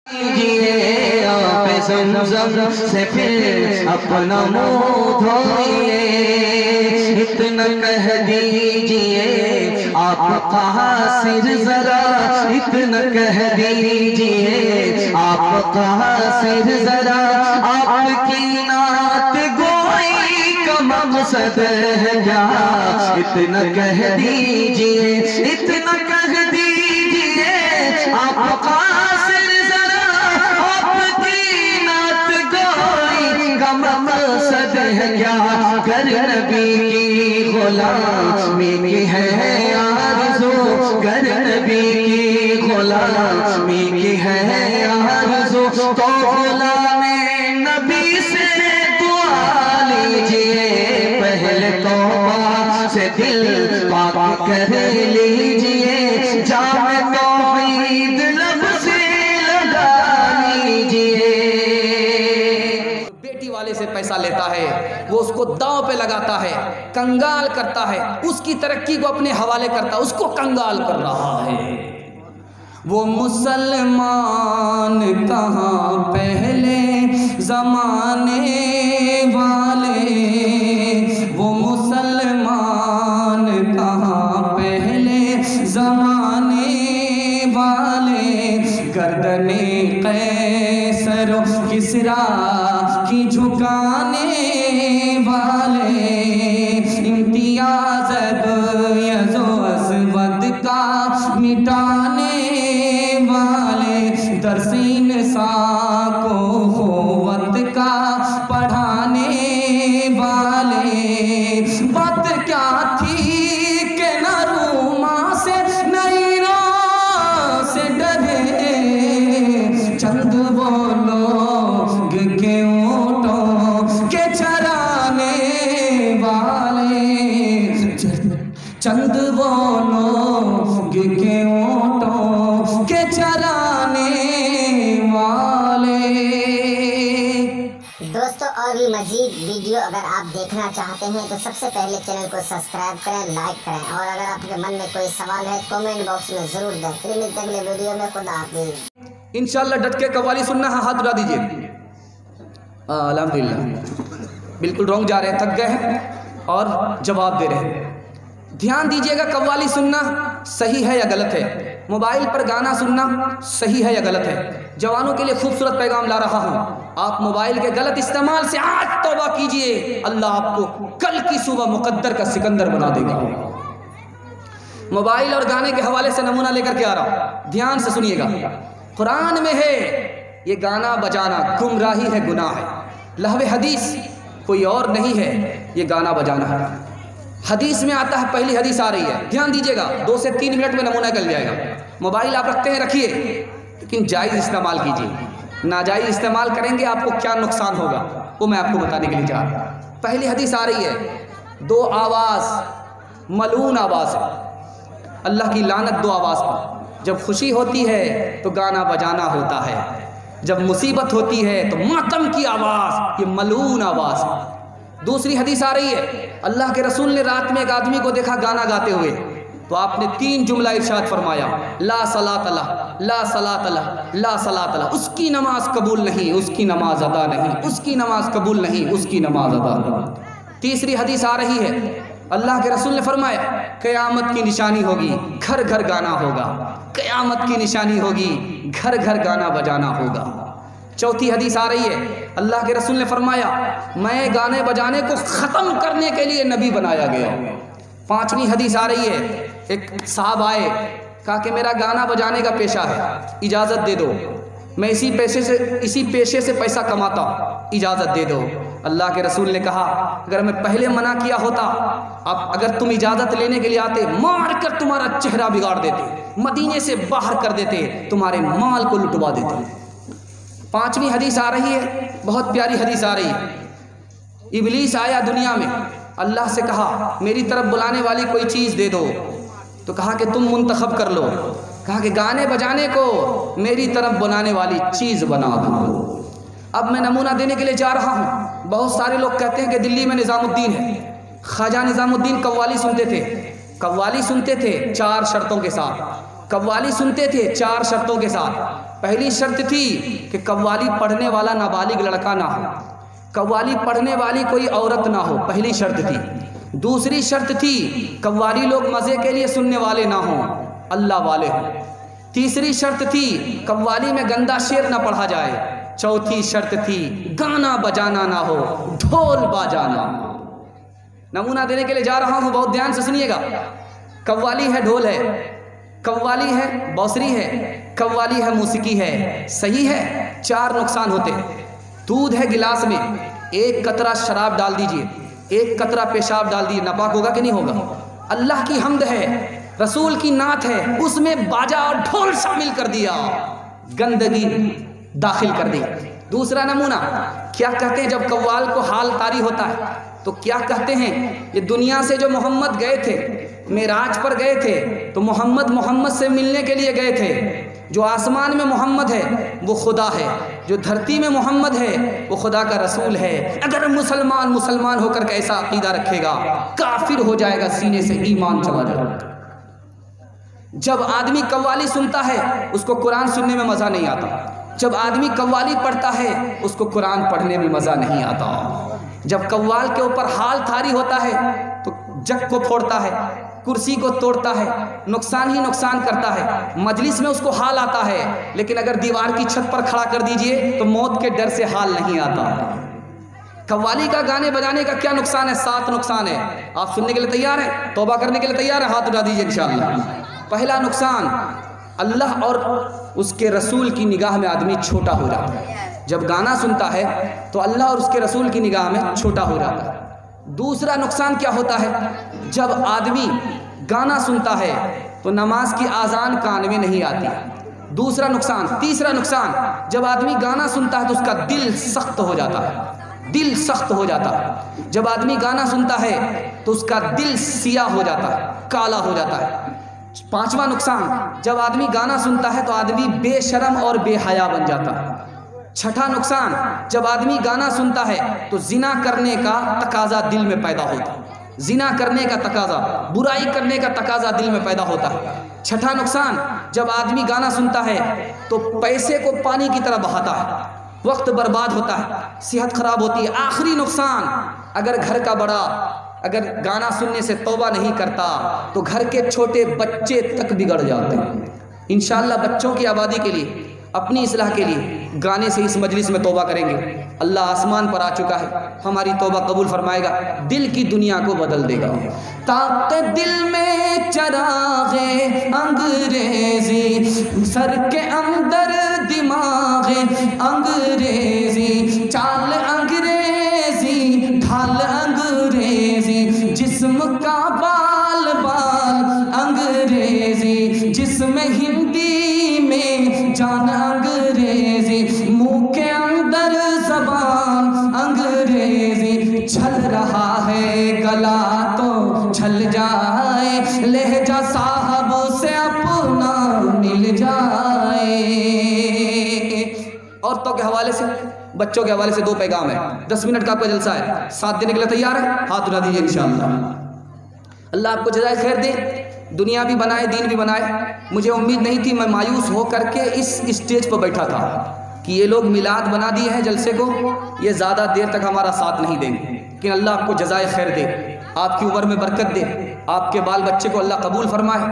कीजिए आप ज़मज़म से फिर अपना मुँह धोइए, इतना कह दीजिए आपका सिर जरा, इतना कह दीजिए आपका सिर जरा, आपकी नात गोई का मकसद है क्या, इतना कह दीजिए, इतना कह दीजिए आपका मकसद है क्या, कर नबी की गुलामी की है आरज़ू, कर नबी की गुलामी की है आरज़ू, तो गुलामे नबी से दुआ लीजिए, पहले तौबा से दिल पाक कर लीजिए, जामे तौहीद लब से लगा लीजिए। वाले से पैसा लेता है, वो उसको दांव पे लगाता है, कंगाल करता है, उसकी तरक्की को अपने हवाले करता है, उसको कंगाल कर रहा है। वो मुसलमान कहाँ पहले जमाने वाले, वो मुसलमान कहाँ पहले जमाने वाले, गर्दने कैसर किसरा की झुकाने वाले, इम्तियाज़ यज़ो अस्वद का मिटाने वाले, दरसीन सा को क़ुव्वत का पढ़ाने वाले। बात क्या थी कि न रूमा से नैरा से डरे, चंद वो लोग के चंद वो लोग के ऊँटों के चराने वाले। दोस्तों और भी मजीद वीडियो अगर आप देखना चाहते हैं तो सबसे पहले चैनल को सब्सक्राइब करें, लाइक करें, और अगर आपके मन में कोई सवाल है कमेंट बॉक्स में ज़रूर दें। फिर मिलते हैं अगले वीडियो में। खुदा हाफिज़। इंशाल्लाह डट के कव्वाली सुनना है, हाथ उठा दीजिए। अल्हम्दुलिल्लाह, बिल्कुल रॉन्ग जा रहे हैं, थक गए हैं और जवाब दे रहे हैं। ध्यान दीजिएगा, कव्वाली सुनना सही है या गलत है, मोबाइल पर गाना सुनना सही है या गलत है। जवानों के लिए खूबसूरत पैगाम ला रहा हूँ, आप मोबाइल के गलत इस्तेमाल से आज तौबा कीजिए, अल्लाह आपको कल की सुबह मुकद्दर का सिकंदर बना देगा। मोबाइल और गाने के हवाले से नमूना लेकर के आ रहा हूँ, ध्यान से सुनिएगा। कुरान में है ये गाना बजाना गुमराही है, गुनाह है। लहवे हदीस कोई और नहीं है, ये गाना बजाना है। हदीस में आता है, पहली हदीस आ रही है, ध्यान दीजिएगा, 2 से 3 मिनट में नमूना निकल जाएगा। मोबाइल आप रखते हैं रखिए, लेकिन जायज़ इस्तेमाल कीजिए। नाजायज़ इस्तेमाल करेंगे आपको क्या नुकसान होगा वो मैं आपको बताने के लिए जा रहा हूँ। पहली हदीस आ रही है, 2 आवाज़ मलून आवाज़ है, अल्लाह की लानत 2 आवाज़ पर। जब खुशी होती है तो गाना बजाना होता है, जब मुसीबत होती है तो मातम की आवाज़, ये मलून आवाज़ है। दूसरी हदीस आ रही है, अल्लाह के रसूल ने रात में एक आदमी को देखा गाना गाते हुए, तो आपने 3 जुमला इरशाद फरमाया, ला सलात अला, ला सलात अला, ला सलात अला। उसकी नमाज कबूल नहीं, उसकी नमाज अदा नहीं, उसकी नमाज कबूल नहीं, उसकी नमाज अदा नहीं। तीसरी हदीस आ रही है, अल्लाह के रसूल ने फरमाया, क़यामत की निशानी होगी, घर घर गाना होगा, क़यामत की निशानी होगी, घर घर गाना बजाना होगा। चौथी हदीस आ रही है, अल्लाह के रसूल ने फरमाया, मैं गाने बजाने को ख़त्म करने के लिए नबी बनाया गया। 5वीं हदीस आ रही है, एक साहब आए, कहा कि मेरा गाना बजाने का पेशा है, इजाज़त दे दो, मैं इसी पेशे से पैसा कमाता हूँ, इजाज़त दे दो। अल्लाह के रसूल ने कहा, अगर मैं पहले मना किया होता, अब अगर तुम इजाज़त लेने के लिए आते, मार कर तुम्हारा चेहरा बिगाड़ देते, मदीने से बाहर कर देते, तुम्हारे माल को लुटवा देते। 5वीं हदीस आ रही है, बहुत प्यारी हदीस आ रही है। इबलीस आया दुनिया में, अल्लाह से कहा मेरी तरफ बुलाने वाली कोई चीज़ दे दो, तो कहा कि तुम मुंतखब कर लो, कहा कि गाने बजाने को मेरी तरफ बुलाने वाली चीज़ बना दो। अब मैं नमूना देने के लिए जा रहा हूँ। बहुत सारे लोग कहते हैं कि दिल्ली में निज़ामुद्दीन है, ख्वाजा निज़ामुद्दीन कव्वाली सुनते थे, कव्वाली सुनते थे 4 शर्तों के साथ, कव्वाली सुनते थे 4 शर्तों के साथ। पहली शर्त थी कि कव्वाली पढ़ने वाला नाबालिग लड़का ना हो, कव्वाली पढ़ने वाली कोई औरत ना हो, पहली शर्त थी। दूसरी शर्त थी कव्वाली लोग मज़े के लिए सुनने वाले ना हों, अल्लाह वाले हों। तीसरी शर्त थी कव्वाली में गंदा शेर ना पढ़ा जाए। चौथी शर्त थी गाना बजाना ना हो, ढोल बाजाना। नमूना देने के लिए जा रहा हूँ, बहुत ध्यान से सुनिएगा। कव्वाली है ढोल है, कव्वाली है बांसुरी है, कव्वाली है मौसीकी है, सही है। 4 नुकसान होते हैं। दूध है गिलास में, 1 कतरा शराब डाल दीजिए, 1 कतरा पेशाब डाल दीजिए, नापाक होगा कि नहीं होगा? अल्लाह की हम्द है, रसूल की नात है, उसमें बाजा और ढोल शामिल कर दिया, गंदगी दाखिल कर दी। दूसरा नमूना क्या कहते हैं जब कव्वाल को हाल तारी होता है तो क्या कहते हैं? ये दुनिया से जो मोहम्मद गए थे, मेराज पर गए थे, तो मोहम्मद से मिलने के लिए गए थे। जो आसमान में मोहम्मद है वो खुदा है, जो धरती में मोहम्मद है वो खुदा का रसूल है। अगर मुसलमान होकर के ऐसा अकीदा रखेगा, काफिर हो जाएगा, सीने से ईमान चला जाएगा। जब आदमी कव्वाली सुनता है उसको कुरान सुनने में मज़ा नहीं आता। जब आदमी कव्वाली पढ़ता है उसको कुरान पढ़ने में मज़ा नहीं आता। जब कव्वाल के ऊपर हाल थारी होता है तो जग को फोड़ता है, कुर्सी को तोड़ता है, नुकसान ही नुकसान करता है। मजलिस में उसको हाल आता है, लेकिन अगर दीवार की छत पर खड़ा कर दीजिए तो मौत के डर से हाल नहीं आता। कव्वाली का गाने बजाने का क्या नुकसान है? 7 नुकसान है। आप सुनने के लिए तैयार हैं? तौबा करने के लिए तैयार हैं? हाथ उठा दीजिए इंशाअल्लाह। पहला नुकसान, अल्लाह और उसके रसूल की निगाह में आदमी छोटा हो जाता है। जब गाना सुनता है तो अल्लाह और उसके रसूल की निगाह में छोटा हो जाता है। दूसरा नुकसान क्या होता है? जब आदमी गाना सुनता है तो नमाज की आज़ान कान में नहीं आती। दूसरा नुकसान। तीसरा नुकसान, जब आदमी गाना सुनता है तो उसका दिल सख्त हो जाता है, दिल सख्त हो जाता है। जब आदमी गाना सुनता है तो उसका दिल सियाह हो जाता है, काला हो जाता है। 5वां नुकसान, जब आदमी गाना सुनता है तो आदमी बेशर्म और बेहया बन जाता है। 6ठा नुकसान, जब आदमी गाना सुनता है तो जिना करने का तकाजा दिल में पैदा होता है, जिना करने का तकाजा, बुराई करने का तकाजा दिल में पैदा होता है। 6ठा नुकसान, जब आदमी गाना सुनता है तो पैसे को पानी की तरह बहाता है, वक्त बर्बाद होता है, सेहत खराब होती है। आखिरी नुकसान, अगर घर का बड़ा अगर गाना सुनने से तौबा नहीं करता तो घर के छोटे बच्चे तक बिगड़ जाते हैं। इंशाअल्लाह बच्चों की आबादी के लिए, अपनी इस्लाह के लिए गाने से इस मजलिस में तौबा करेंगे। अल्लाह आसमान पर आ चुका है, हमारी तौबा कबूल फरमाएगा, दिल की दुनिया को बदल देगा। ताक़े दिल में चराग़े अंग्रेज़ी, सर के अंदर दिमाग़े अंग्रेज़ी, चाल अंग्रेज़ी, ढाल अंग्रेज़ी, जिस्म का बाल बाल अंग्रेज़ी, जिसमें हिंदी में जान अंग्रेज़ी, मुँह के अंदर ज़बान अंग्रेज़ी, छल रहा है गला तो छल जाए, लहजा साहब से अपना मिल जाए। औरतों के हवाले से, बच्चों के हवाले से 2 पैगाम है। 10 मिनट का आपका जलसा है, साथ देने के लिए तैयार है? हाथ उठा दीजिए इंशाअल्लाह। अल्लाह आपको जज़ाए खैर दे, दुनिया भी बनाए, दीन भी बनाए। मुझे उम्मीद नहीं थी, मैं मायूस हो करके इस स्टेज पर बैठा था कि ये लोग मिलाद बना दिए हैं जलसे को, ये ज़्यादा देर तक हमारा साथ नहीं देंगे। लेकिन अल्लाह आपको जज़ाए खैर दे, आपकी उम्र में बरकत दे, आपके बाल बच्चे को अल्लाह कबूल फरमाए,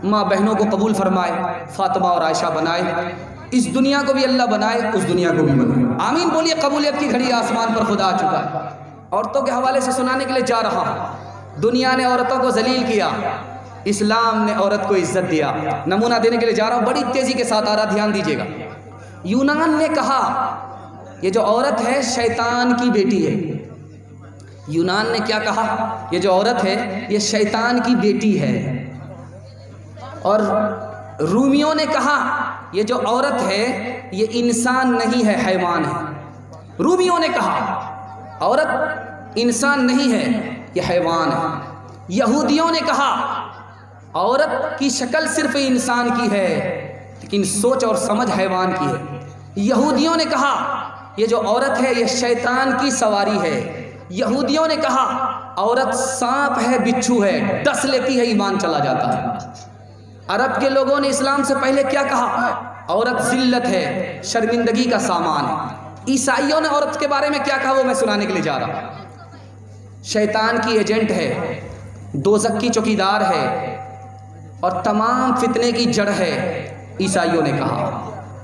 माँ बहनों को कबूल फरमाए, फातिमा और आयशा बनाए, इस दुनिया को भी अल्लाह बनाए, उस दुनिया को भी बनाए। आमीन बोलिए। कबूलियत की घड़ी आसमान पर खुदा आ चुका है। औरतों के हवाले से सुनाने के लिए जा रहा हूँ। दुनिया ने औरतों को जलील किया, इस्लाम ने औरत को इज्जत दिया। नमूना देने के लिए जा रहा हूँ, बड़ी तेज़ी के साथ आ रहा, ध्यान दीजिएगा। यूनान ने कहा ये जो औरत है शैतान की बेटी है। यूनान ने क्या कहा? ये जो औरत है ये शैतान की बेटी है। और रूमियों ने कहा ये जो औरत है ये इंसान नहीं है, हैवान है। रूमियों ने कहा औरत इंसान नहीं है, ये हैवान है। यहूदियों ने कहा औरत की शक्ल सिर्फ इंसान की है लेकिन सोच और समझ हैवान की है। यहूदियों ने कहा ये जो औरत है ये शैतान की सवारी है। यहूदियों ने कहा औरत सांप है, बिच्छू है, डस लेती है, ईमान चला जाता है। अरब के लोगों ने इस्लाम से पहले क्या कहा? औरत जिल्लत है, शर्मिंदगी का सामान है। ईसाइयों ने औरत के बारे में क्या कहा वो मैं सुनाने के लिए जा रहा हूँ। शैतान की एजेंट है, दोज़ख की चौकीदार है और तमाम फितने की जड़ है, ईसाइयों ने कहा।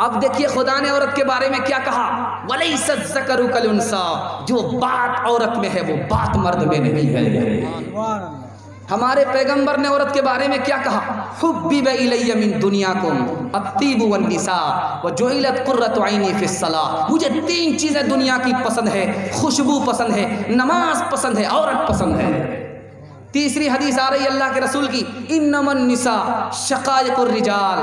अब देखिए खुदा ने औरत के बारे में क्या कहा, वलैसा ज़करु कल उन्सा, जो बात औरत में है वो बात मर्द में नहीं है। हमारे पैगंबर ने औरत के बारे में क्या कहा, हुब्बिब इलैया मिन दुनियाकुम अत्तीबु वन निसा व जुइलत कुर्रतु ऐनी फिस सलाह। मुझे 3 चीज़ें दुनिया की पसंद है, खुशबू पसंद है, नमाज पसंद है, औरत पसंद है। तीसरी हदीस आ रही अल्लाह के रसूल की, इन्नमन निसा शकायकुर रिजाल।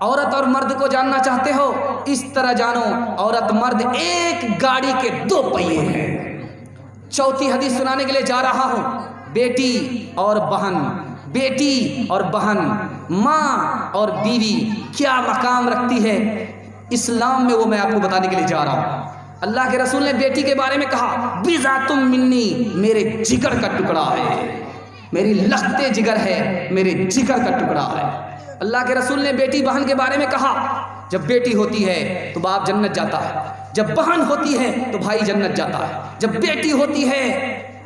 औरत और मर्द को जानना चाहते हो, इस तरह जानो औरत मर्द एक गाड़ी के 2 पहिए हैं। चौथी हदीस सुनाने के लिए जा रहा हूँ, बेटी और बहन, बेटी और बहन, माँ और बीवी क्या मकाम रखती है इस्लाम में, वो मैं आपको बताने के लिए जा रहा हूँ। अल्लाह के रसूल ने बेटी के बारे में कहा, बिज़ातुम मिन्नी, मेरे जिगर का टुकड़ा है, मेरी लख्ते जिगर है, मेरे जिगर का टुकड़ा है। अल्लाह के रसूल ने बेटी बहन के बारे में कहा, जब बेटी होती है तो बाप जन्नत जाता है, जब बहन होती है तो भाई जन्नत जाता है, जब बेटी होती है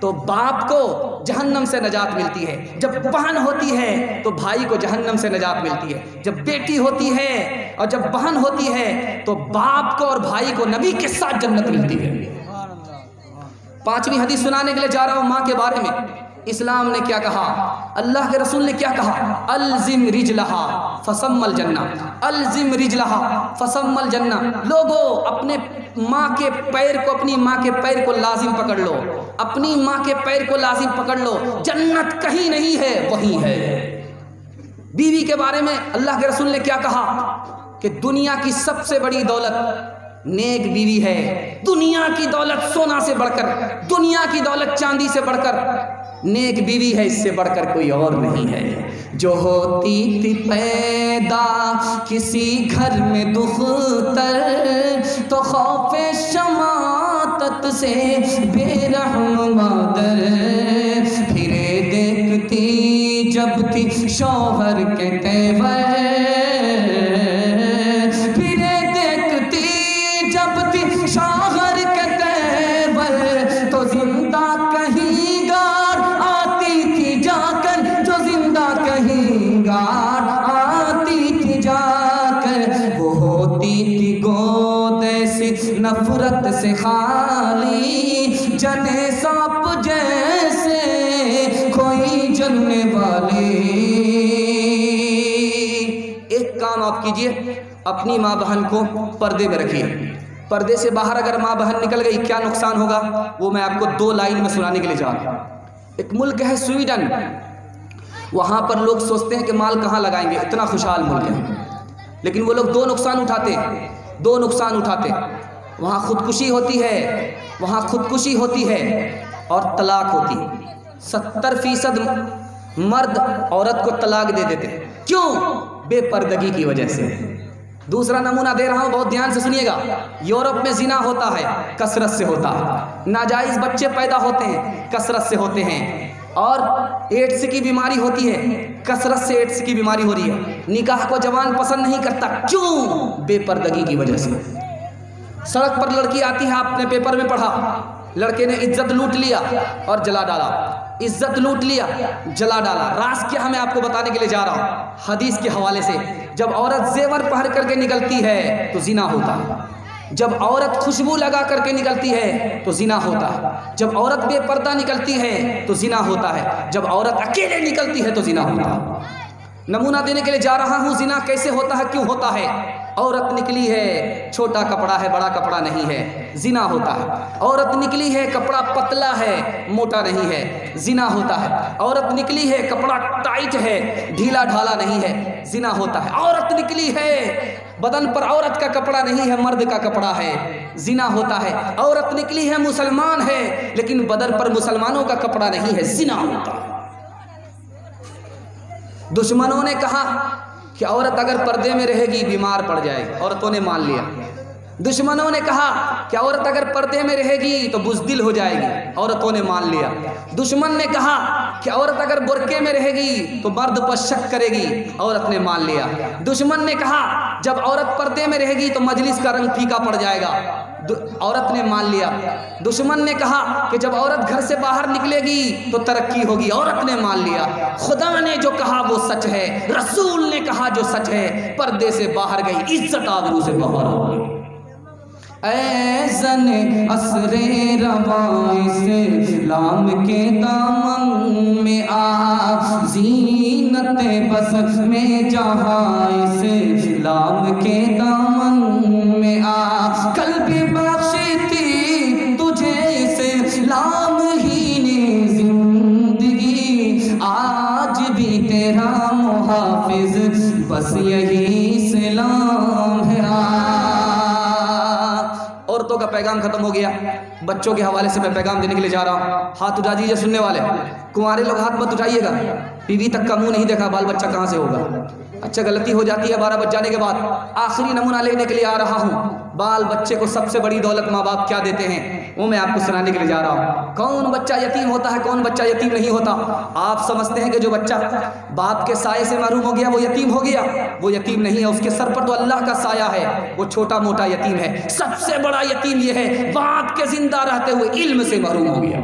तो बाप को जहन्नम से नजात मिलती है, जब बहन होती है तो भाई को जहन्नम से नजात मिलती है, जब बेटी होती है और जब बहन होती है तो बाप को और भाई को नबी के साथ जन्नत मिलती है। 5वीं हदीस सुनाने के लिए जा रहा हूँ माँ के बारे में। इस्लाम ने क्या कहा, अल्लाह के रसूल ने क्या कहा, अलजिम रिजलहा फसम्मल जन्ना, अलजिम रिजलहा फसम्मल जन्ना। लोगों अपने माँ के पैर को, अपनी माँ के पैर को लाजिम पकड़ लो, अपनी माँ के पैर को लाजिम पकड़ लो, जन्नत कहीं नहीं है वहीं है। बीवी के बारे में अल्लाह के रसूल ने क्या कहा कि दुनिया की सबसे बड़ी दौलत नेक बीवी है। दुनिया की दौलत सोना से बढ़कर, दुनिया की दौलत चांदी से बढ़कर नेक बीवी है, इससे बढ़कर कोई और नहीं है। जो होती थी पैदा किसी घर में दुख्तर, तो खौफे शमातत से बेरहम मादर, फिरे देखती जब थी शौहर के तेवर, फिरे देखती जब थी शौहर के तेवर, तो जिंदा कहीं गार आती थी जाकर, जो जिंदा कहीं गार आती थी जाकर। वो होती थी गोद ऐसी नफरत से खाली, जने सांप जैसे कोई जलने वाली। एक काम आप कीजिए, अपनी माँ बहन को पर्दे में रखिए। पर्दे से बाहर अगर माँ बहन निकल गई क्या नुकसान होगा, वो मैं आपको 2 लाइन में सुनाने के लिए जा रहा हूँ। एक मुल्क है स्वीडन, वहाँ पर लोग सोचते हैं कि माल कहाँ लगाएंगे, इतना खुशहाल मुल्क है, लेकिन वो लोग 2 नुकसान उठाते हैं, 2 नुकसान उठाते हैं। वहाँ खुदकुशी होती है, वहाँ खुदकुशी होती है और तलाक होती है। 70% मर्द औरत को तलाक दे देते हैं। क्यों? बेपर्दगी की वजह से। दूसरा नमूना दे रहा हूँ, बहुत ध्यान से सुनिएगा। यूरोप में जिना होता है, कसरत से होता है। नाजायज़ बच्चे पैदा होते हैं, कसरत से होते हैं। और एड्स की बीमारी होती है, कसरत से एड्स की बीमारी हो रही है। निकाह को जवान पसंद नहीं करता, क्यों? बेपर्दगी की वजह से। सड़क पर लड़की आती है, आपने पेपर में पढ़ा, लड़के ने इज्जत लूट लिया और जला डाला, इज्जत लूट लिया, जला डाला। राज क्या मैं आपको बताने के लिए जा रहा हूँ हदीस के हवाले से। जब औरत जेवर पहन करके निकलती है तो जिना होता है, जब औरत खुशबू लगा करके निकलती है तो जिना होता है, जब औरत बेपर्दा निकलती है तो जिना होता है, जब औरत अकेले निकलती है तो जिना होता है। नमूना देने के लिए जा रहा हूँ, जिना कैसे होता है, क्यों होता है। औरत निकली है, छोटा कपड़ा है, बड़ा कपड़ा नहीं है, जिना होता है। औरत निकली है, कपड़ा पतला है, मोटा नहीं है, जिना होता है। औरत निकली है, कपड़ा टाइट है, ढीला ढाला नहीं है, जिना होता है। औरत निकली है, बदन पर औरत का कपड़ा नहीं है, मर्द का कपड़ा है, जिना होता है। औरत निकली है, मुसलमान है, लेकिन बदन पर मुसलमानों का कपड़ा नहीं है, जिना होता है। दुश्मनों ने कहा कि औरत अगर पर्दे में रहेगी बीमार पड़ जाएगी, औरतों ने मान लिया। दुश्मनों ने कहा कि औरत अगर पर्दे में रहेगी तो बुज़दिल हो जाएगी, औरतों ने मान लिया। दुश्मन ने कहा कि औरत अगर बुर्के में रहेगी तो मर्द पर शक करेगी, औरत ने मान लिया। दुश्मन ने कहा जब औरत पर्दे में रहेगी तो मजलिस का रंग फीका पड़ जाएगा। औरत ने मान लिया। दुश्मन ने कहा कि जब औरत घर से बाहर निकलेगी तो तरक्की होगी, औरत ने मान लिया। खुदा ने जो कहा वो सच है, रसूल ने कहा जो सच है, पर्दे से बाहर गई, इज्जत आबरू से बाहर हो गई। ऐज़ने असरे रवाए से लाम के दामन में आ, ज़ीनत बस में जहाँ से लाम के दामन में आ, कल भी बख्शी थी तुझे से लाम ही ने जिंदगी, आज भी तेरा मुहाफिज बस यही सलाम है। औरतों का पैगाम खत्म हो गया। बच्चों के हवाले से मैं पैगाम देने के लिए जा रहा हूँ। हाथ उठा दीजिए सुनने वाले। कुंवारे लोग हाथ मत उठाइएगा, बीवी तक का मुंह नहीं देखा, बाल बच्चा कहाँ से होगा। अच्छा, गलती हो जाती है 12 बज जाने के बाद। आखिरी नमूना लेने के लिए आ रहा हूँ। बाल बच्चे को सबसे बड़ी दौलत माँ बाप क्या देते हैं, वो मैं आपको सुनाने के लिए जा रहा हूँ। कौन बच्चा यतीम होता है, कौन बच्चा यतीम नहीं होता। आप समझते हैं कि जो बच्चा बाप के साये से महरूम हो गया वो यतीम हो गया, वो यतीम नहीं है। उसके सर पर तो अल्लाह का साया है, वो छोटा मोटा यतीम है। सबसे बड़ा यतीम ये है बाप के जिंदा रहते हुए इल्म से महरूम हो गया।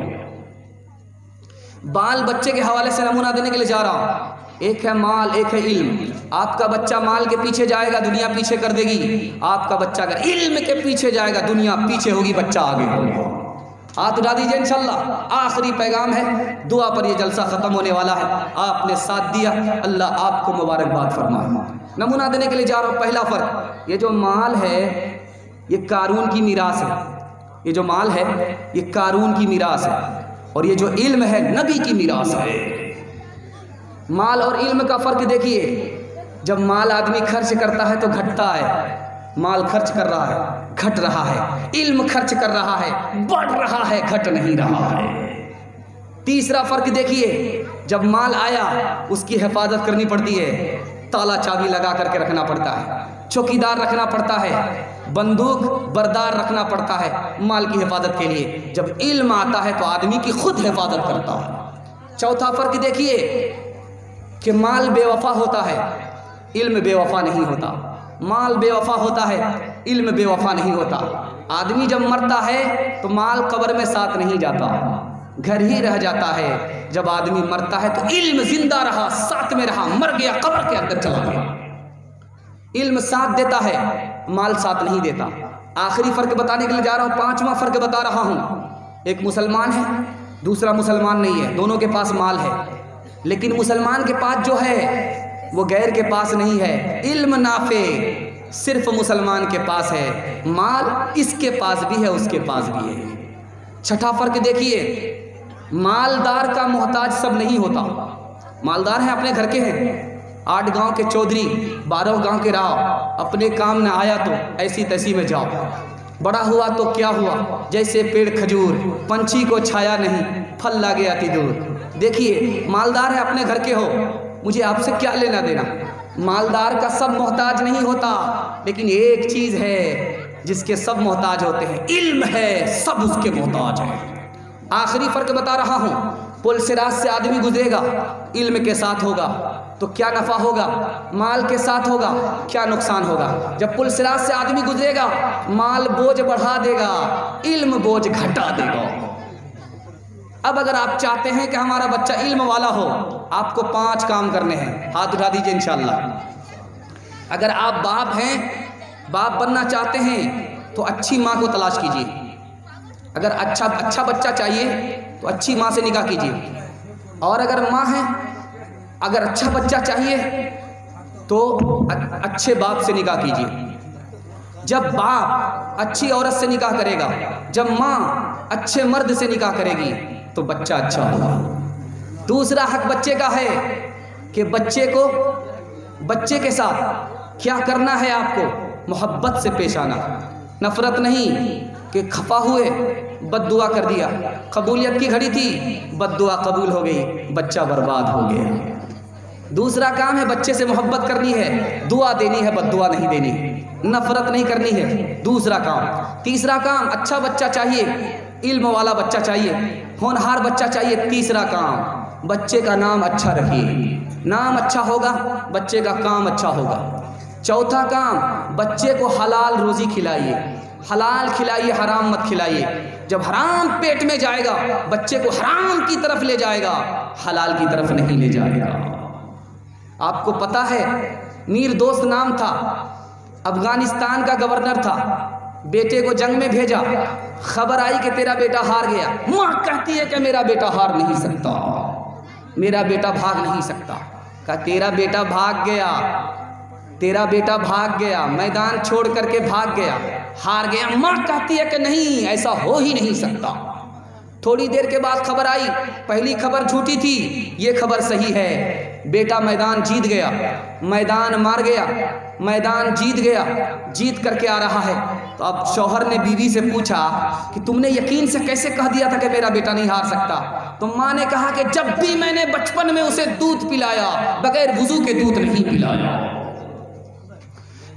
बाल बच्चे के हवाले से नमूना देने के लिए जा रहा हूँ। एक है माल, एक है इल्म। आपका बच्चा माल के पीछे जाएगा, दुनिया पीछे कर देगी। आपका बच्चा अगर इल्म के पीछे जाएगा, दुनिया पीछे होगी, बच्चा आगे होगा। हाथ उठा दीजिए इंशाल्लाह। आखिरी पैगाम है, दुआ पर यह जलसा ख़त्म होने वाला है। आपने साथ दिया, अल्लाह आपको मुबारकबाद फरमाए। नमूना देने के लिए जा रहा हूँ। पहला फ़र्क, ये जो माल है ये कारून की मीरास है। ये जो माल है ये कारून की मीरास है, और ये जो इल्म है नबी की मीरास है। माल और इल्म का फ़र्क देखिए। जब माल आदमी खर्च करता है तो घटता है, माल खर्च कर रहा है घट रहा है। इल्म खर्च कर रहा है बढ़ रहा है, घट नहीं रहा है। तीसरा फ़र्क देखिए, जब माल आया उसकी हिफाजत करनी पड़ती है, ताला चाबी लगा करके रखना पड़ता है, चौकीदार रखना पड़ता है, बंदूक बरदार रखना पड़ता है माल की हिफाजत के लिए। जब इल्म आता है तो आदमी की खुद हिफाजत करता है। चौथा फ़र्क देखिए कि माल बेवफा होता है, इल्म बेवफा नहीं होता। माल बेवफा होता है, इल्म बेवफा नहीं होता। आदमी जब मरता है तो माल कब्र में साथ नहीं जाता, घर ही रह जाता है। जब आदमी मरता है तो इल्म जिंदा रहा, साथ में रहा, मर गया कब्र के अंदर चला गया। इल्म साथ देता है, माल साथ नहीं देता। आखिरी फ़र्क बताने के लिए जा रहा हूँ। पांचवा फ़र्क बता रहा हूँ। एक मुसलमान है, दूसरा मुसलमान नहीं है, दोनों के पास माल है, लेकिन मुसलमान के पास जो है वो गैर के पास नहीं है। इल्म नाफे सिर्फ मुसलमान के पास है, माल इसके पास भी है उसके पास भी है। छठा फ़र्क देखिए, मालदार का मोहताज सब नहीं होता। मालदार हैं, अपने घर के हैं, 8 गांव के चौधरी, 12 गांव के राव, अपने काम न आया तो ऐसी तैसी में जाओ, बड़ा हुआ तो क्या हुआ, जैसे पेड़ खजूर, पंछी को छाया नहीं, फल लागे अति दूर। देखिए, मालदार है, अपने घर के हो, मुझे आपसे क्या लेना देना। मालदार का सब मोहताज नहीं होता, लेकिन एक चीज़ है जिसके सब मोहताज होते हैं, इल्म है, सब उसके मोहताज है। आखिरी फ़र्क बता रहा हूँ। पुल सिरात से आदमी गुजरेगा, इल्म के साथ होगा तो क्या नफ़ा होगा, माल के साथ होगा क्या नुकसान होगा। जब पुल सिरात से आदमी गुजरेगा, माल बोझ बढ़ा देगा, इल्म बोझ घटा देगा। अब अगर आप चाहते हैं कि हमारा बच्चा इल्म वाला हो, आपको 5 काम करने हैं। हाथ उठा दीजिए इंशाअल्लाह। अगर आप बाप हैं, बाप बनना चाहते हैं तो अच्छी माँ को तलाश कीजिए। अगर अच्छा बच्चा चाहिए तो अच्छी माँ से निकाह कीजिए। और अगर माँ है, अगर अच्छा बच्चा चाहिए तो अच्छे बाप से निकाह कीजिए। जब बाप अच्छी औरत से निकाह करेगा, जब माँ अच्छे मर्द से निकाह करेगी तो बच्चा अच्छा होगा। दूसरा हक बच्चे का है कि बच्चे के साथ क्या करना है, आपको मोहब्बत से पेश आना, नफ़रत नहीं कि खफा हुए बद्दुआ कर दिया। कबूलियत की घड़ी थी, बद्दुआ कबूल हो गई, बच्चा बर्बाद हो गया। दूसरा काम है बच्चे से मोहब्बत करनी है, दुआ देनी है, बद्दुआ नहीं देनी, नफ़रत नहीं करनी है। दूसरा काम। तीसरा काम, अच्छा बच्चा चाहिए, इल्म वाला बच्चा चाहिए, होनहार बच्चा चाहिए। तीसरा काम, बच्चे का नाम अच्छा रखिए, नाम अच्छा होगा बच्चे का काम अच्छा होगा। चौथा काम, बच्चे को हलाल रोज़ी खिलाइए, हलाल खिलाइए, हराम मत खिलाइए। जब हराम पेट में जाएगा बच्चे को हराम की तरफ ले जाएगा, हलाल की तरफ नहीं ले जाएगा। आपको पता है मीर दोस्त नाम था, अफगानिस्तान का गवर्नर था, बेटे को जंग में भेजा, खबर आई कि तेरा बेटा हार गया। माँ कहती है कि मेरा बेटा हार नहीं सकता, मेरा बेटा भाग नहीं सकता। कहा तेरा बेटा भाग गया, तेरा बेटा भाग गया, मैदान छोड़ करके भाग गया, हार गया। माँ कहती है कि नहीं, ऐसा हो ही नहीं सकता। थोड़ी देर के बाद खबर आई, पहली खबर झूठी थी, ये खबर सही है, बेटा मैदान जीत गया, मैदान मार गया, मैदान जीत गया, जीत करके आ रहा है। तो अब शौहर ने बीवी से पूछा कि तुमने यकीन से कैसे कह दिया था कि मेरा बेटा नहीं हार सकता? तो माँ ने कहा कि जब भी मैंने बचपन में उसे दूध पिलाया, बगैर वुजू के दूध नहीं पिलाया।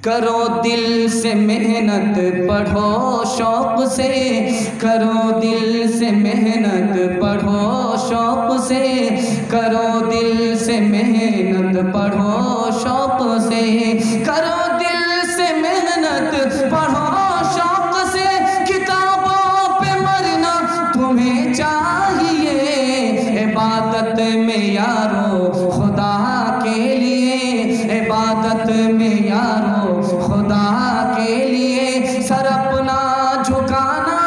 करो दिल से मेहनत, पढ़ो शौक से, करो दिल से मेहनत, पढ़ो शौक से, करो दिल से मेहनत, पढ़ो शौक से, करो दिल से मेहनत, पढ़ो शौक से, किताबों पे मरना तुम्हें चाहिए, इबादत में यारो खुदा के लिए, इबादत में यारो खुदा के लिए, सर अपना झुकाना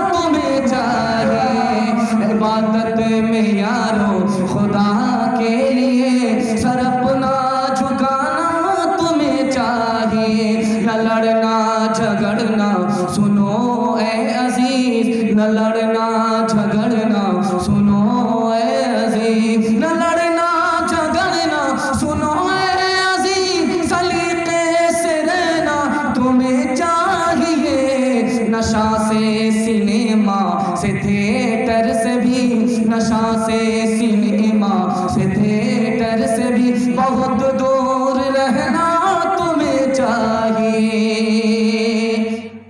तुम्हें चाहिए, इबादत में यारो खुदा के लिए, सर अपना झुकाना तुम्हें चाहिए। न लड़ना झगड़ना सुनो ए अजीज, न लड़ना झगड़ना सुनो ए अजीज, न लड़ना झगड़ना सुनो ए अजीज, सलीके से रहना तुम्हें चाहिए। नशा से सिनेमा से थिएटर से भी, नशा से सिनेमा से थिएटर से भी बहुत दूर रहना तुम्हें चाहिए।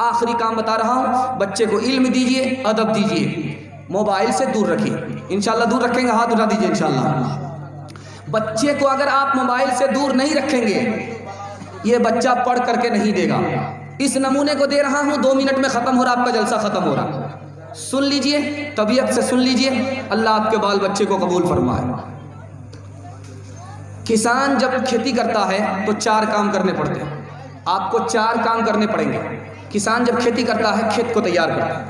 आखिरी काम बता रहा हूँ, बच्चे को इल्म दीजिए, अदब दीजिए, मोबाइल से दूर रखिए। इंशाल्लाह दूर रखेंगे, हाथ उठा दीजिए इंशाल्लाह। बच्चे को अगर आप मोबाइल से दूर नहीं रखेंगे, ये बच्चा पढ़ करके नहीं देगा। इस नमूने को दे रहा हूँ, 2 मिनट में ख़त्म हो रहा, आपका जलसा ख़त्म हो रहा। सुन लीजिए, तबीयत से सुन लीजिए, अल्लाह आपके बाल बच्चे को कबूल फरमाए। किसान जब खेती करता है तो 4 काम करने पड़ते हैं, आपको 4 काम करने पड़ेंगे। किसान जब खेती करता है, खेत को तैयार करता है।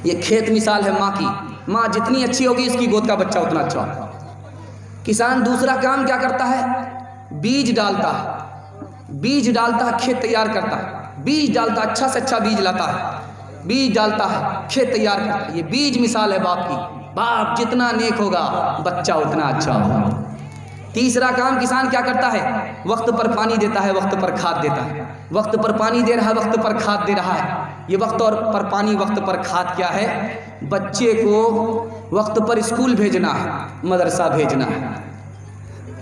ये खेत मिसाल है माँ की, माँ जितनी अच्छी होगी इसकी गोद का बच्चा उतना अच्छा होगा। किसान दूसरा काम क्या करता है? बीज डालता है, बीज डालता है, खेत तैयार करता है, बीज डालता है, अच्छा से अच्छा बीज लाता है, बीज डालता है, खेत तैयार करता है। ये बीज मिसाल है बाप की, बाप जितना नेक होगा बच्चा उतना अच्छा होगा। तीसरा काम किसान क्या करता है? वक्त पर पानी देता है, वक्त पर खाद देता है। वक्त पर पानी दे रहा है, वक्त पर खाद दे रहा है। ये वक्त और पर पानी, वक्त पर खाद क्या है? बच्चे को वक्त पर स्कूल भेजना है, मदरसा भेजना है।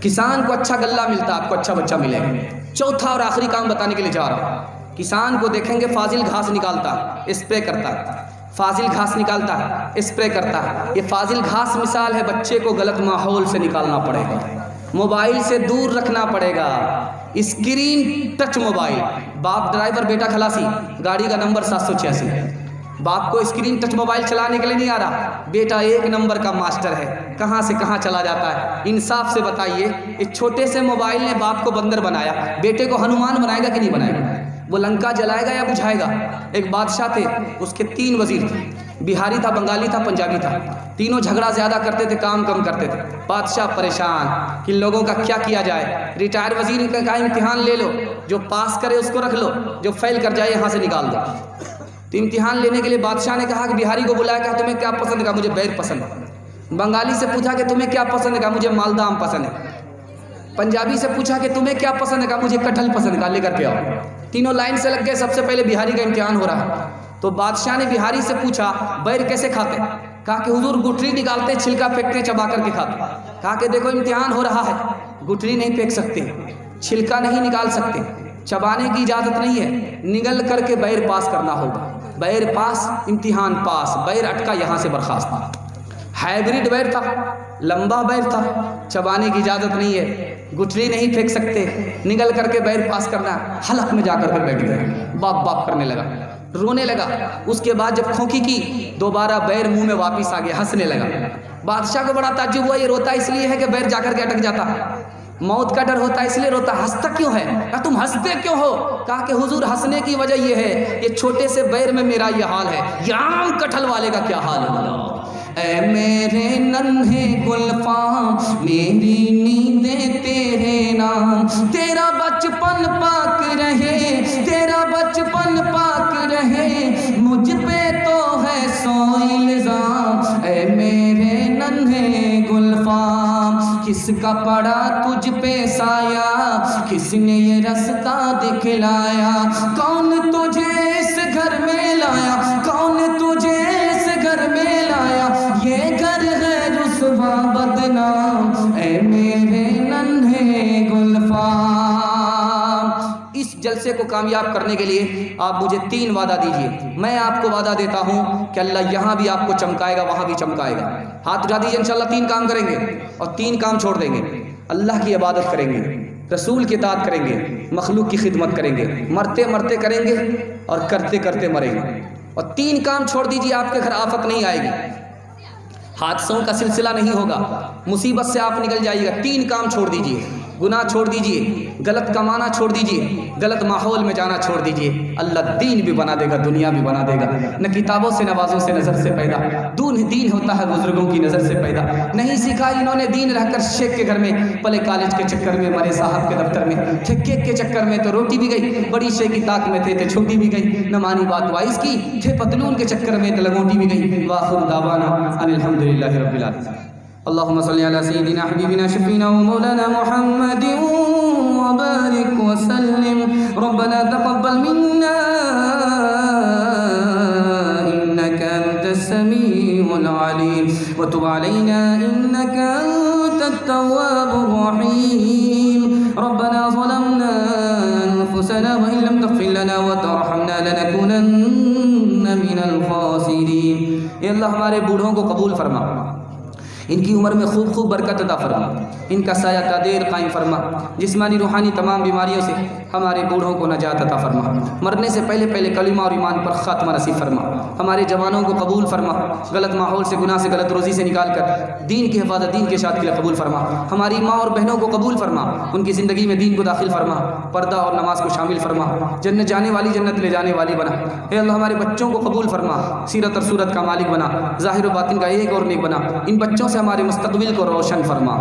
किसान को अच्छा गल्ला मिलता है, आपको अच्छा बच्चा मिलेगा। चौथा और आखिरी काम बताने के लिए जा रहा हूँ। किसान को देखेंगे फाजिल घास निकालता है, स्प्रे करता है, फाजिल घास निकालता है, स्प्रे करता है। ये फाजिल घास मिसाल है, बच्चे को गलत माहौल से निकालना पड़ेगा, मोबाइल से दूर रखना पड़ेगा। स्क्रीन टच मोबाइल, बाप ड्राइवर, बेटा खलासी, गाड़ी का नंबर 786। बाप को स्क्रीन टच मोबाइल चलाने के लिए नहीं आ रहा, बेटा 1 नंबर का मास्टर है, कहाँ से कहाँ चला जाता है। इंसाफ से बताइए, इस छोटे से मोबाइल ने बाप को बंदर बनाया, बेटे को हनुमान बनाएगा कि नहीं बनाएगा? वो लंका जलाएगा या बुझाएगा? एक बादशाह थे, उसके 3 वजीर थे, बिहारी था, बंगाली था, पंजाबी था। तीनों झगड़ा ज़्यादा करते थे, काम कम करते थे। बादशाह परेशान कि लोगों का क्या किया जाए। रिटायर वजीर का कहा इम्तिहान ले लो, जो पास करे उसको रख लो, जो फेल कर जाए यहाँ से निकाल दो। तो इम्तिहान लेने के लिए बादशाह ने कहा कि बिहारी को बुलाया, कहा तुम्हें क्या पसंद है? कहा मुझे बैर पसंद है। बंगाली से पूछा कि तुम्हें क्या पसंद है? कहा मुझे मालदा आम पसंद है। पंजाबी से पूछा कि तुम्हें क्या पसंद है? कहा मुझे कटहल पसंद है। कहा लेकर के आओ। तीनों लाइन से लग गए, सबसे पहले बिहारी का इम्तिहान हो रहा है। तो बादशाह ने बिहारी से पूछा बैर कैसे खाते? कहा कि हुजूर गुठली निकालते, छिलका फेंकते, चबा करके खाते। कहा कि देखो इम्तिहान हो रहा है, गुठली नहीं फेंक सकते, छिलका नहीं निकाल सकते, चबाने की इजाज़त नहीं है, निगल करके बैर पास करना होगा। बैर पास, इम्तिहान पास, बैर अटका यहाँ से बर्खास्त। हाइब्रिड बैर था, लंबा बैर था, चबाने की इजाज़त नहीं है, गुठली नहीं फेंक सकते, निगल करके बैर पास करना, हलक में जाकर के बैठ गया, बाप बाप करने लगा, रोने लगा। उसके बाद जब खोंकी की दोबारा बैर मुंह में वापस आ गया, हंसने लगा। बादशाह को बड़ा ताज्जुब हुआ, ये रोता इसलिए है कि बैर जाकर के अटक जाता, मौत का डर होता है इसलिए रोता, हंसता क्यों है? कहा तुम हंसते क्यों हो? कहा कि हुजूर हंसने की वजह यह है, ये छोटे से बैर में मेरा ये हाल है, ये आम कटहल वाले का क्या हाल होगा। ऐ मेरे नन्हे गुलफाम मेरी नींदें तेरे नाम, तेरा बचपन पाक रहे, तेरा बचपन पाक रहे, मुझ पे तो है सौ इल्जाम। ऐ मेरे नन्हे गुलफाम किसका पड़ा तुझ पे साया, किसने ये रास्ता दिखलाया, कौन तुझे इस घर में लाया, कौन तुझे इस घर में लाया, ये घर है रुसवा बदनाम। ऐ मेरे नन्हे गुलफाम। इस जलसे को कामयाब करने के लिए आप मुझे 3 वादा दीजिए। मैं आपको वादा देता हूँ कि अल्लाह यहाँ भी आपको चमकाएगा, वहाँ भी चमकाएगा। हाथ उठा दीजिए, इंशाल्लाह 3 काम करेंगे और 3 काम छोड़ देंगे। अल्लाह की इबादत करेंगे, रसूल की इताअत करेंगे, मखलूक की खिदमत करेंगे, मरते मरते करेंगे और करते करते मरेंगे। और 3 काम छोड़ दीजिए, आपके घर आफत नहीं आएगी, हादसों का सिलसिला नहीं होगा, मुसीबत से आप निकल जाइएगा। 3 काम छोड़ दीजिए, गुनाह छोड़ दीजिए, गलत कमाना छोड़ दीजिए, गलत माहौल में जाना छोड़ दीजिए। अल्लाह दीन भी बना देगा, दुनिया भी बना देगा। न किताबों से नवाजों से नज़र से पैदा, दीन होता है बुजुर्गों की नज़र से पैदा। नहीं सीखा इन्होंने दीन रहकर शेख के घर में, पले कॉलेज के चक्कर में, मरे साहब के दफ्तर में थे, केक के चक्कर में तो रोटी भी गई, बड़ी शेख की ताक में थे तो छोटी भी गई, न मानी बात वाइस की, थे पतलून के चक्कर में तो लगोटी भी गई। वाखिर दावाना अल्हम्दुलिल्लाहि रब्बिल आलमीन। अल्लाहुम्मा सल्ली अला सय्यिदिना हबीबिना शफीना व मौलाना मुहम्मदिन व बारिक व सल्लिम। रब्बना तक़ब्बल मिन्ना इन्नका अंतस समीउल अलीम व तुब अलैना इन्नका अंतत तव्वाबुर रहीम। रब्बना ज़लमना अनफुसना व इन लम तग़फिर लना व तरहमना लनकूनन्ना मिनल ख़ासिरीन। या अल्लाह हमारे बूढ़ों को कबूल फरमा, इनकी उम्र में खूब खूब बरकत अता फरमा, इनका साया तादेर कायम फरमा, जिस्मानी रूहानी तमाम बीमारियों से हमारे बूढ़ों को नजात अता फरमा, मरने से पहले पहले कलिमा और ईमान पर ख़ात्मा नसीब फरमा, हमारे जवानों को कबूल फरमा, गलत माहौल से, गुनाह से, गलत रोज़ी से निकाल कर दीन की हिफाजत, दीन के शाद के लिए कबूल फरमा, हमारी माँ और बहनों को कबूल फरमा, उनकी ज़िंदगी में दीन को दाखिल फरमा, पर्दा और नमाज को शामिल फरमा, जन्नत जाने वाली जन्नत ले जाने वाली बना। हे अल्लाह हमारे बच्चों को कबूल फरमा, सीरत और सूरत का मालिक बना, ज़ाहिर और बातिन का एक और नेक बना। इन बच्चों से हमारे मुस्तकबिल को रोशन फरमा,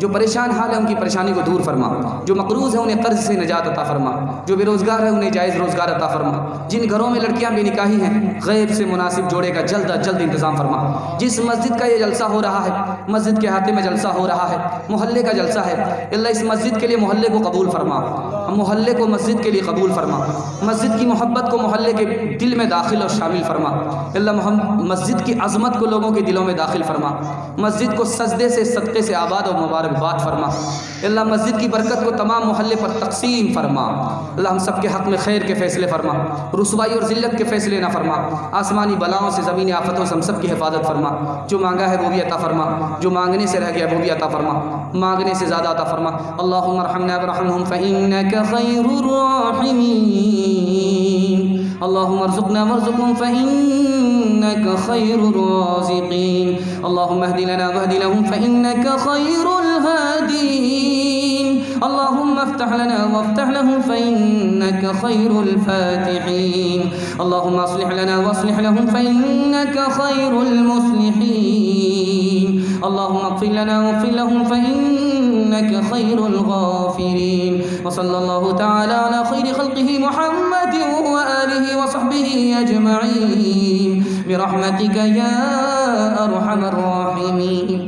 जो परेशान हाल है उनकी परेशानी को दूर फरमा, जो मकरूज़ है उन्हें कर्ज से निजात अता फरमा, जो बेरोज़गार है उन्हें जायज़ रोज़गार अता फरमा, जिन घरों में लड़कियां बेनिकाही हैं गैब से मुनासिब जोड़े का जल्द अज जल्द इंतज़ाम फरमा। जिस मस्जिद का ये जलसा हो रहा है, मस्जिद के अहाते में जलसा हो रहा है, मोहल्ले का जलसा है, अल्लाह इस मस्जिद के लिए मोहल्ले को कबूल फरमा, मोहल्ले को मस्जिद के लिए कबूल फरमा, मस्जिद की मोहब्बत को मोहल्ले के दिल में दाखिल और शामिल फरमा। अल्लाह मस्जिद की अज़मत को लोगों के दिलों में दाखिल फरमा, मस्जिद को सजदे से, सदक़े से आबाद और मुबारकबाद फरमा। अल्लाह मस्जिद की बरकत को तमाम मोहल्ले पर तकसीम फरमा। अल्लाह हम सब के हक़ में खैर के फ़ैसले फरमा, रुसवाई और ज़िल्लत के फ़ैसले ना फरमा, आसमानी बलाओं से, ज़मीनी आफतों से हम सब की हिफाजत फरमा। जो मांगा है वो भी अता फरमा, जो मांगने से रह गया वो भी अता फरमा, मांगने से ज़्यादा अता फरमा। अल्लाहुम्मा अर्हमना वरहमहुम फ़इन्नका खैरुर राहिमीन। अल्लाहुम्मा अर्ज़ुक़ना वरज़ुक़हुम फ़इन्नका खैरुर राज़िक़ीन। अल्लाहुम्मा अहदि लना वहदि लहुम फ़इन्नका खैरुल हादीन। अल्लाहुम्मा अफ़्तह लना वफ़्तह लहुम फ़इन्नका खैरुल फ़ातिहीन। अल्लाहुम्मा अस्लिह लना वअस्लिह लहुम फ़इन्नका खैरुल मुस्लिहीन। अल्लाहुम्मा अग़फ़िर लना वग़फ़िर लहुम फ़इन्नका खैरुल गाफ़िरीन। व सल्लल्लाहु तआला अला खैरि ख़ल्क़िही मुहम्मदिन व आलिहि व सहबिही अजमईन बिरहमतिका या अरहमर राहिमीन।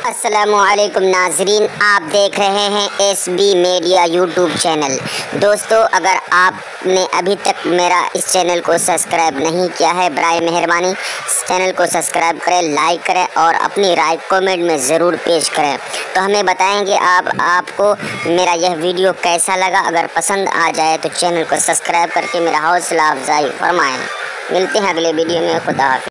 अस्सलामुअलैकुम नाजरीन, आप देख रहे हैं SB मीडिया यूट्यूब चैनल। दोस्तों, अगर आपने अभी तक मेरा इस चैनल को सब्सक्राइब नहीं किया है, बराए मेहरबानी इस चैनल को सब्सक्राइब करें, लाइक करें और अपनी राय कमेंट में ज़रूर पेश करें। तो हमें बताएंगे आपको मेरा यह वीडियो कैसा लगा। अगर पसंद आ जाए तो चैनल को सब्सक्राइब करके मेरा हौसला अफजाई फरमाएँ। मिलते हैं अगले वीडियो में। खुदा हाफिज़।